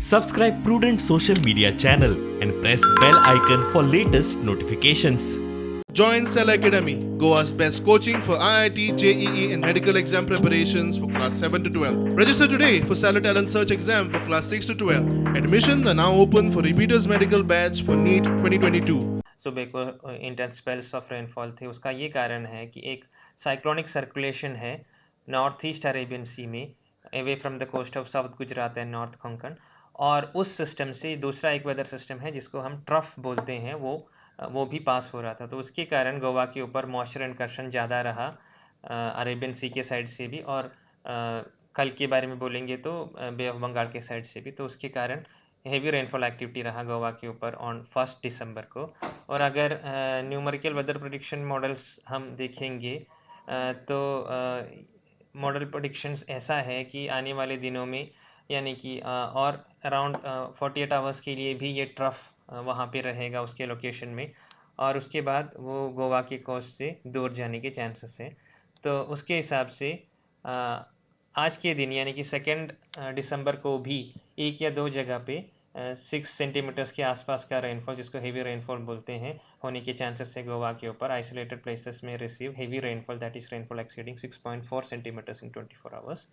Subscribe Prudent Social Media channel and press bell icon for latest notifications. Join Cell Academy, Goa's best coaching for IIT, JEE, and medical exam preparations for class 7 to 12. Register today for Cell Talent Search exam for class 6 to 12. Admissions are now open for repeaters medical batch for NEET 2022. सुबह को intense spells of rainfall थे। उसका ये कारण है कि एक cyclonic circulation है नॉर्थ ईस्ट अरेबियन सी में away from the coast of south Gujarat and north Konkan, और उस सिस्टम से दूसरा एक वेदर सिस्टम है जिसको हम ट्रफ बोलते हैं, वो भी पास हो रहा था। तो उसके कारण गोवा के ऊपर मॉइस्चर इनकर्शन ज़्यादा रहा अरेबियन सी के साइड से भी, और कल के बारे में बोलेंगे तो बे ऑफ बंगाल के साइड से भी। तो उसके कारण हेवी रेनफॉल एक्टिविटी रहा गोवा के ऊपर ऑन 1 दिसंबर को। और अगर न्यूमेरिकल वेदर प्रेडिक्शन मॉडल्स हम देखेंगे तो मॉडल प्रेडिक्शंस ऐसा है कि आने वाले दिनों में यानी कि और अराउंड 48 आवर्स के लिए भी ये ट्रफ वहाँ पे रहेगा उसके लोकेशन में, और उसके बाद वो गोवा के कोस्ट से दूर जाने के चांसेस हैं। तो उसके हिसाब से आज के दिन यानी कि 2 दिसंबर को भी एक या दो जगह पे 6 सेंटीमीटर्स के आसपास का रेनफॉल, जिसको हेवी रेनफॉल बोलते हैं, होने के चांसेस है गोवा के ऊपर। आइसोलेटेड प्लेसेस में receive heavy rainfall, that is rainfall exceeding 6.4 centimetres in 24 hours.